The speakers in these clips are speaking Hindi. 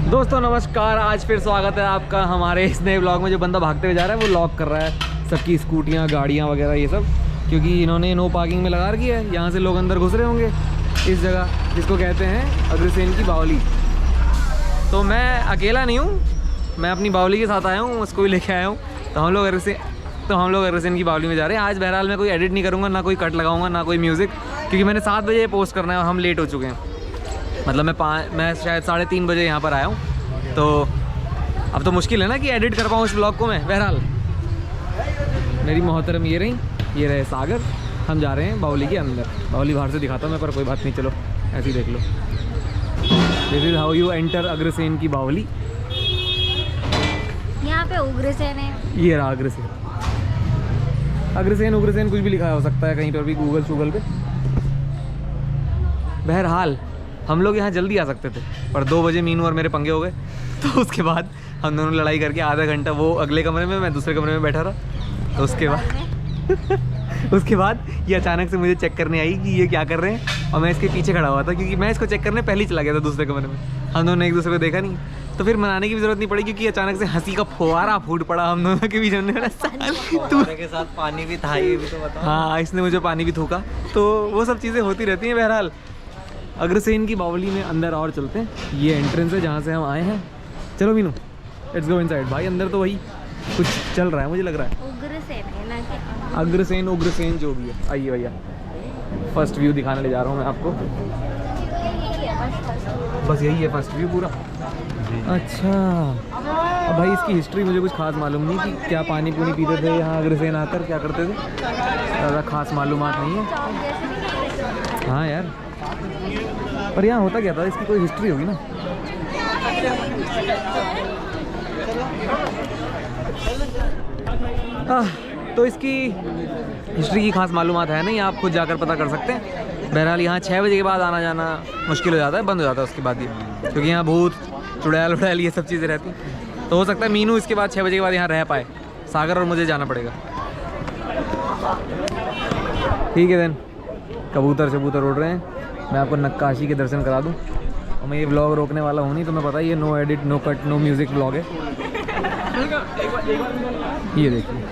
दोस्तों नमस्कार, आज फिर स्वागत है आपका हमारे इस नए व्लॉग में। जो बंदा भागते हुए जा रहा है वो लॉक कर रहा है सबकी स्कूटियाँ, गाड़ियाँ वगैरह ये सब, क्योंकि इन्होंने नो पार्किंग में लगा रखी है। यहाँ से लोग अंदर घुस रहे होंगे इस जगह जिसको कहते हैं अग्रसेन की बावली। तो मैं अकेला नहीं हूँ, मैं अपनी बावली के साथ आया हूँ, उसको भी लेके आया हूँ। तो हम लोग अग्रसेन की बावली में जा रहे हैं। आज बहरहाल मैं कोई एडिट नहीं करूँगा, ना कोई कट लगाऊंगा, ना कोई म्यूज़िक, क्योंकि मैंने 7 बजे पोस्ट करना है और हम लेट हो चुके हैं। मतलब मैं शायद 3:30 बजे यहाँ पर आया हूँ। तो अब तो मुश्किल है ना कि एडिट कर पाऊँ इस ब्लॉग को मैं। बहरहाल मेरी मोहतरम ये रहे सागर। हम जा रहे हैं बावली के अंदर। बावली बाहर से दिखाता हूँ मैं, पर कोई बात नहीं, चलो ऐसे ही देख लो। This is how you enter Agrasen की बावली। यहाँ पे उग्रसेन है। ये रहा अग्रसेन उग्रसेन कुछ भी लिखा हो सकता है कहीं पर भी, गूगल पे। बहरहाल हम लोग यहाँ जल्दी आ सकते थे, पर 2 बजे मीनू और मेरे पंगे हो गए। तो उसके बाद हम दोनों लड़ाई करके आधा घंटा, वो अगले कमरे में, मैं दूसरे कमरे में बैठा रहा। तो उसके बाद ये अचानक से मुझे चेक करने आई कि ये क्या कर रहे हैं, और मैं इसके पीछे खड़ा हुआ था क्योंकि मैं इसको चेक करने पहले ही चला गया था दूसरे कमरे में। हम दोनों ने एक दूसरे को देखा नहीं, तो फिर मनाने की भी जरूरत नहीं पड़ी क्योंकि अचानक से हंसी का फुहारा फूट पड़ा हम दोनों के बीच। फुहारे के साथ पानी भी था, ये भी तो बताओ। हाँ, इसने मुझे पानी भी थूका। तो वो सब चीज़ें होती रहती हैं। बहरहाल अग्रसेन की बावली में अंदर और चलते हैं। ये एंट्रेंस है जहाँ से हम आए हैं। चलो मीनू, लेट्स गो इनसाइड। भाई अंदर तो वही कुछ चल रहा है, मुझे लग रहा है उग्रसेन है ना कि अग्रसेन जो भी है। आइए भैया, फर्स्ट व्यू दिखाने ले जा रहा हूँ मैं आपको। बस यही है फर्स्ट व्यू पूरा। अच्छा, अब भाई इसकी हिस्ट्री मुझे कुछ खास मालूम नहीं कि क्या पानी पूनी पीते थे यहाँ अग्रसेन आकर, क्या करते थे, ज़्यादा खास मालूमात नहीं है। हाँ यार, पर यहाँ होता क्या था, इसकी कोई हिस्ट्री होगी ना। तो इसकी हिस्ट्री की खास मालूमात है नहीं, आप खुद जाकर पता कर सकते हैं। बहरहाल यहाँ 6 बजे के बाद आना जाना मुश्किल हो जाता है, बंद हो जाता है उसके बाद ये, क्योंकि यहाँ भूत चुड़ैल ये सब चीज़ें रहती हैं। तो हो सकता है मीनू इसके बाद 6 बजे के बाद यहाँ रह पाए। सागर और मुझे जाना पड़ेगा। ठीक है देन, कबूतर उड़ रहे हैं। मैं आपको नक्काशी के दर्शन करा दूं। और मैं ये व्लॉग रोकने वाला हूँ नहीं, तो मैं पता है ये no edit no cut no music vlog है। ये देखिए,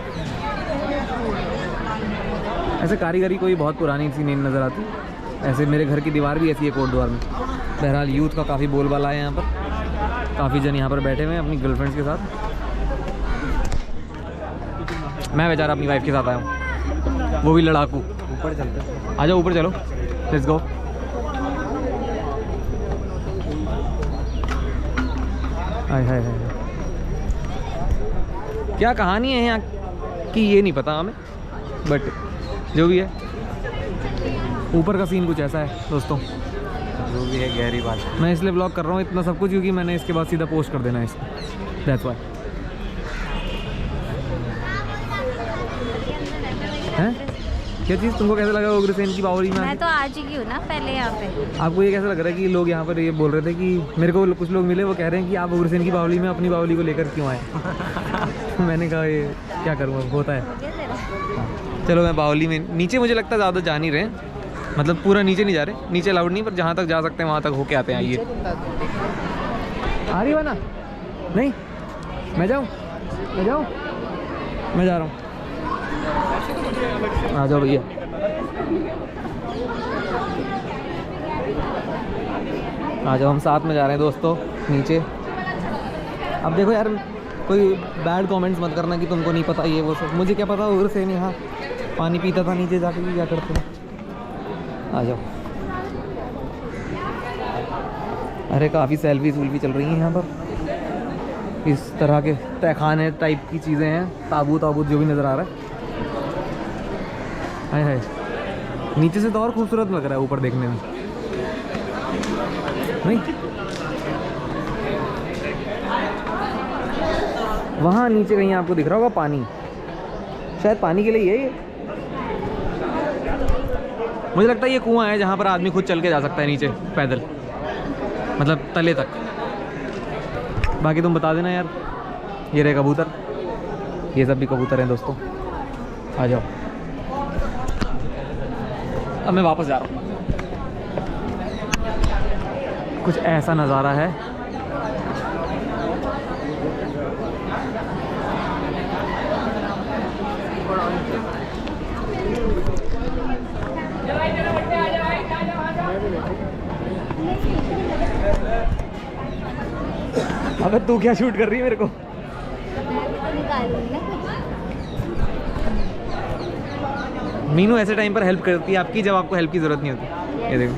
ऐसे कारीगरी कोई बहुत पुरानी सी नहीं नज़र आती। ऐसे मेरे घर की दीवार भी ऐसी है कोटद्वार में। बहरहाल यूथ का काफ़ी बोलबाला है यहाँ पर। काफ़ी जन यहाँ पर बैठे हुए हैं अपनी गर्लफ्रेंड्स के साथ। मैं बेचारा अपनी वाइफ के साथ आया हूँ, वो भी लड़ाकू। ऊपर चलते हैं, आ जाओ ऊपर चलो, लेट्स गो। हाय हाय हाय, क्या कहानी है यहाँ की ये नहीं पता हमें, बट जो भी है ऊपर का सीन कुछ ऐसा है दोस्तों। जो भी है गहरी बात है। मैं इसलिए ब्लॉग कर रहा हूँ इतना सब कुछ क्योंकि मैंने इसके बाद सीधा पोस्ट कर देना है इसको, दैट्स व्हाई। हैं क्या चीज़, तुमको कैसा लगा उग्रसेन की बावली में? मैं तो आ चुकी हूँ ना पहले यहाँ पे। आपको ये कैसा लग रहा है कि लोग यहाँ पर ये बोल रहे थे कि मेरे को कुछ लोग मिले, वो कह रहे हैं कि आप उग्रसेन की बावली में अपनी बावली को लेकर क्यों आए? मैंने कहा ये क्या करूँगा, होता है। चलो मैं बावली में नीचे, मुझे लगता है ज़्यादा जा नहीं रहे, मतलब पूरा नीचे नहीं जा रहे, नीचे अलाउड नहीं, पर जहाँ तक जा सकते हैं वहाँ तक होके आते हैं। आइए, आ रही हो ना? नहीं, मैं जाऊँ, मैं जा रहा हूँ। आ जाओ भैया। आ जाओ, हम साथ में जा रहे हैं दोस्तों नीचे। अब देखो यार, कोई बैड कमेंट्स मत करना कि तुमको नहीं पता ये वो सब। मुझे क्या पता उग्रसेन यहाँ पानी पीता था नीचे जाके, क्या करते हैं। आ जाओ। अरे काफ़ी सेल्फी चल रही हैं यहाँ पर। इस तरह के तहखाने टाइप की चीज़ें हैं, ताबूत जो भी नज़र आ रहा है। हाय हाय, नीचे से तो और खूबसूरत लग रहा है ऊपर देखने में, नहीं? वहाँ नीचे कहीं आपको दिख रहा होगा पानी, शायद पानी के लिए ये मुझे लगता है ये कुआं है जहाँ पर आदमी खुद चल के जा सकता है नीचे पैदल, मतलब तले तक। बाकी तुम बता देना यार। ये रहे कबूतर, ये सब भी कबूतर हैं दोस्तों। आ जाओ, अब मैं वापस जा रहा हूँ। कुछ ऐसा नज़ारा है अबे तू क्या शूट कर रही है मेरे को? निकालूंगी ना मीनू ऐसे टाइम पर हेल्प करती है आपकी जब आपको हेल्प की ज़रूरत नहीं होती। ये देखो,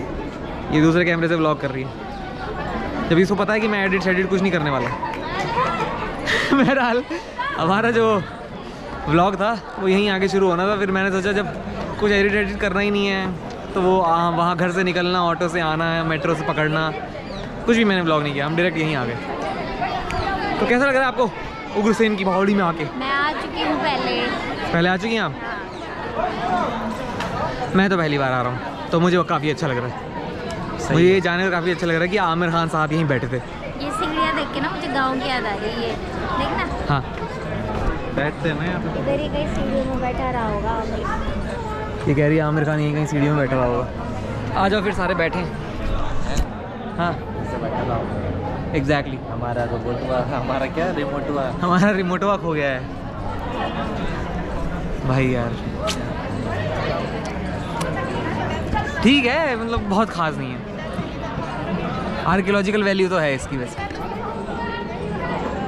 ये दूसरे कैमरे से व्लॉग कर रही है जब इसको पता है कि मैं एडिट शेडिट कुछ नहीं करने वाला। बहरहाल हमारा जो व्लॉग था वो यहीं आगे शुरू होना था। फिर मैंने सोचा जब कुछ एडिट करना ही नहीं है तो वो वहाँ घर से निकलना, ऑटो से आना है, मेट्रो से पकड़ना, कुछ भी मैंने व्लॉग नहीं किया। हम डायरेक्ट यहीं आ गए। तो कैसा लग रहा है आपको उग्रसेन की बावड़ी में आके? मैं आ चुकी हूँ पहले आ चुकी हैं आप? मैं तो पहली बार आ रहा हूँ तो मुझे काफ़ी अच्छा लग रहा है। मुझे ये जाने का काफ़ी अच्छा लग रहा है कि आमिर खान साहब यहीं बैठे थे। ये सीढ़ियाँ देख के ना मुझे गाँव की याद आ रही है। देखना हाँ, बैठते हैं ना यहाँ पे। इधर ही कहीं सीढ़ियों में बैठा रहा होगा आमिर खान। ये कह रही है आमिर खान यहीं कहीं सीढ़ियों में बैठा हुआ होगा। आ जाओ फिर सारे बैठे हैं। हाँ एग्जैक्टली। हमारा रोबोट हुआ, हमारा क्या रिमोट हुआ। हमारा रिमोटवा खो गया है भाई यार। ठीक है, मतलब बहुत खास नहीं है। आर्कियोलॉजिकल वैल्यू तो है इसकी वैसे,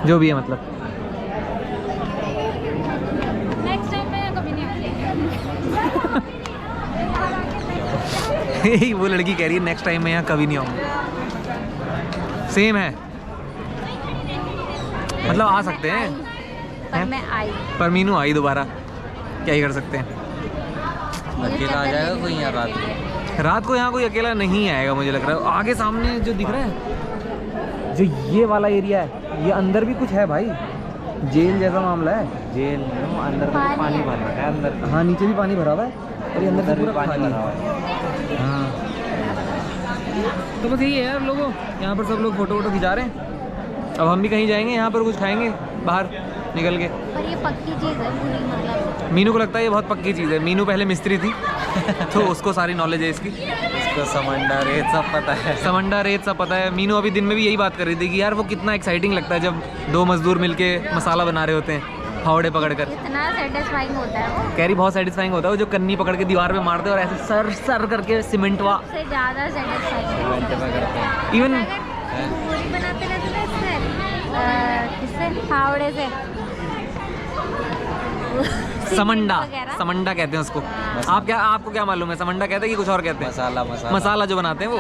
जो भी है मतलब। नेक्स्ट टाइम मैं कभी नहीं यही वो लड़की कह रही है नेक्स्ट टाइम मैं यहाँ कभी नहीं आऊँगा। सेम है, मतलब आ सकते हैं पर मैं आई। पर मीनू आई दोबारा, क्या ही कर सकते हैं। अकेला आ जाएगा कोई यहाँ रात में? रात को यहाँ कोई अकेला नहीं आएगा मुझे लग रहा है। आगे सामने जो दिख रहा है, जो ये वाला एरिया है, ये अंदर भी कुछ है भाई, जेल जैसा मामला है। जेल में अंदर तो पानी भरा है अंदर। हाँ नीचे भी पानी भरा हुआ है और ये अंदर अंदर भी भी पूरा पानी खाली भरा है। हुआ है। हाँ तो बस यही है यार लोगों, यहाँ पर सब लोग फोटो वोटो खिंचा रहे हैं। अब हम भी कहीं जाएंगे, यहाँ पर कुछ खाएंगे बाहर निकल के। पर ये पक्की चीज़ है पूरी, मतलब मीनू को लगता है ये बहुत पक्की चीज़ है। मीनू पहले मिस्त्री थी तो उसको सारी नॉलेज है इसकी। इसको समंदर रेत सब पता है। समंडा रेत सब पता है। मीनू अभी दिन में भी यही बात कर रही थी कि यार वो कितना एक्साइटिंग लगता है जब दो मजदूर मिलके मसाला बना रहे होते हैं फावड़े पकड़कर। इतना सेटिस्फाइंग होता है वो। कह रही बहुत सेटिस्फाइंग होता है वो जो कन्नी पकड़ के दीवार पे मारते और ऐसे सर सर करके सीमेंटवा। सबसे ज़्यादा सेटिस्फाइंग इवेंट में करते हैं। इवन पूरी बनाते रहते थे इससे फावड़े से समंडा, वगैरह। समंडा कहते हैं उसको। आपको क्या मालूम है समंडा कहते हैं कि कुछ और कहते हैं? मसाला मसाला जो बनाते हैं वो।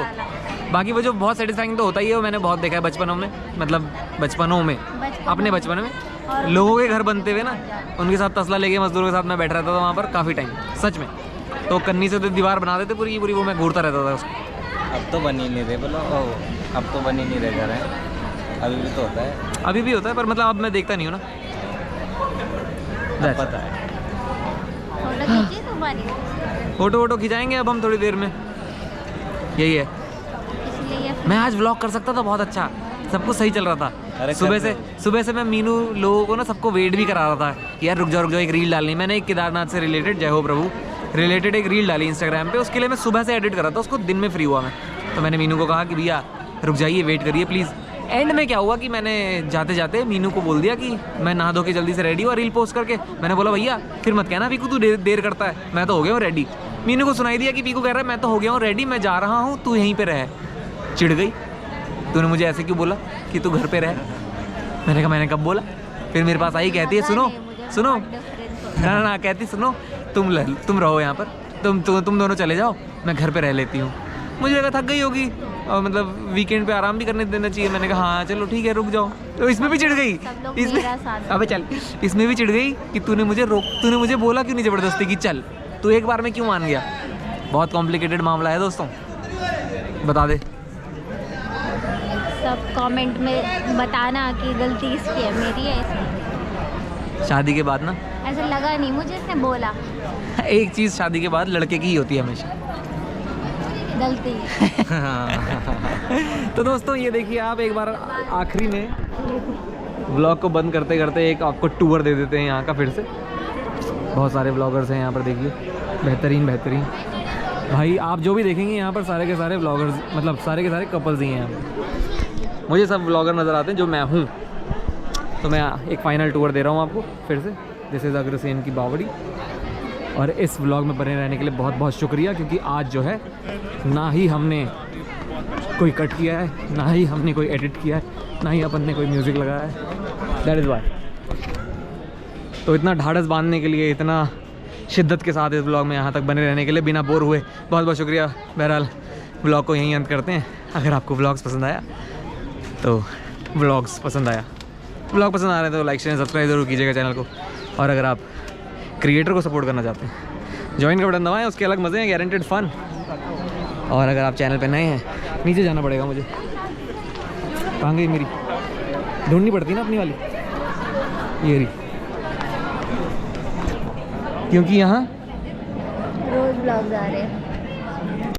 बाकी वो जो बहुत सेटिस्फाइंग तो होता ही है, वो मैंने बहुत देखा है बचपनों में, मतलब बचपनों में, अपने बचपन में और लोगों के घर बनते हुए ना, उनके साथ तसला लेके मजदूरों के साथ मैं बैठ रहता था वहाँ पर काफ़ी टाइम, सच में। तो कन्नी से तो दीवार बना देते पूरी पूरी, वो मैं घूरता रहता था उसको। अब तो बन ही नहीं रहे बोलो। अब तो बन ही नहीं रहे घर हैं। अभी भी तो होता है। अभी भी होता है पर मतलब अब मैं देखता नहीं हूँ ना। That's it. पता है। फोटो खींची तुम्हारी, फोटो वोटो खिंचाएंगे अब हम थोड़ी देर में, यही है। इसलिए ये मैं आज व्लॉग कर सकता था बहुत अच्छा, सब कुछ सही चल रहा था। अरे सुबह से मैं मीनू लोगों को ना सबको वेट भी करा रहा था कि यार रुक जाओ एक रील डालनी। मैंने एक केदारनाथ से रिलेटेड, जय हो प्रभु रिलेटेड एक रील डाली इंस्टाग्राम पे। उसके लिए मैं सुबह से एडिट कर रहा था, उसको दिन में फ्री हुआ मैं। तो मैंने मीनू को कहा कि भैया रुक जाइए, वेट करिए प्लीज़। एंड में क्या हुआ कि मैंने जाते जाते मीनू को बोल दिया कि मैं नहा धो के जल्दी से रेडी हुआ रील पोस्ट करके। मैंने बोला भैया फिर मत कहना पीकू तू देर करता है, मैं तो हो गया हूँ रेडी। मीनू को सुनाई दिया कि पीकू कह रहा है मैं तो हो गया हूँ रेडी, मैं जा रहा हूँ, तू यहीं पे रह। चिढ़ गई, तूने मुझे ऐसे क्यों बोला कि तू घर पे रह? मैंने कहा मैंने कब बोला? फिर मेरे पास आई, कहती है सुनो ना कहती सुनो तुम रहो यहाँ पर, तुम दोनों चले जाओ, मैं घर पे रह लेती हूँ। मुझे लगा थक गई होगी और मतलब वीकेंड पे आराम भी करने देना चाहिए। मैंने कहा हाँ चलो ठीक है रुक जाओ। तो इसमें भी चिढ़ गई, अबे चल, इसमें भी चिढ़ गई कि तूने मुझे बोला क्यों नहीं ज़बरदस्ती कि चल, तू एक बार में क्यों मान गया? बहुत कॉम्प्लिकेटेड मामला है दोस्तों, बता दे। सब कमेंट में बताना कि गलती किसकी है, मेरी है इसकी। शादी के बाद ना ऐसा लगा नहीं मुझे, इसने बोला एक चीज़ शादी के बाद लड़के की ही होती है हमेशा, गलती। तो दोस्तों ये देखिए आप एक बार आखिरी में व्लॉग को बंद करते करते एक आपको टूर दे देते हैं यहाँ का फिर से। बहुत सारे व्लॉगर्स हैं यहाँ पर, देखिए बेहतरीन भाई। आप जो भी देखेंगे यहाँ पर सारे के सारे व्लॉगर्स, मतलब सारे के सारे कपल्स ही हैं यहाँ पर। मुझे सब व्लॉगर नज़र आते हैं जो मैं हूँ। तो मैं एक फाइनल टूर दे रहा हूँ आपको फिर से। दिस इज़ अग्रसेन की बावड़ी। और इस व्लॉग में बने रहने के लिए बहुत बहुत शुक्रिया, क्योंकि आज जो है ना ही हमने कोई कट किया है, ना ही हमने कोई एडिट किया है, ना ही अपन ने कोई म्यूज़िक लगाया है। That is why. तो इतना ढाढ़स बांधने के लिए, इतना शिद्दत के साथ इस व्लॉग में यहाँ तक बने रहने के लिए, बिना बोर हुए, बहुत बहुत शुक्रिया। बहरहाल व्लॉग को यहीं अंत करते हैं। अगर आपको व्लॉग पसंद आया तो व्लॉग पसंद आ रहे हैं तो लाइक शेयर सब्सक्राइब जरूर कीजिएगा चैनल को। और अगर आप क्रिएटर को सपोर्ट करना चाहते हैं, ज्वाइन का बटन दबाएं, उसके अलग मज़े हैं, गारंटेड फन। और अगर आप चैनल पे नए हैं, नीचे जाना पड़ेगा मुझे। कहाँ गई मेरी? ढूंढनी पड़ती ना अपनी वाली, ये रही, क्योंकि यहाँ रोज ब्लॉग्स आ रहे हैं।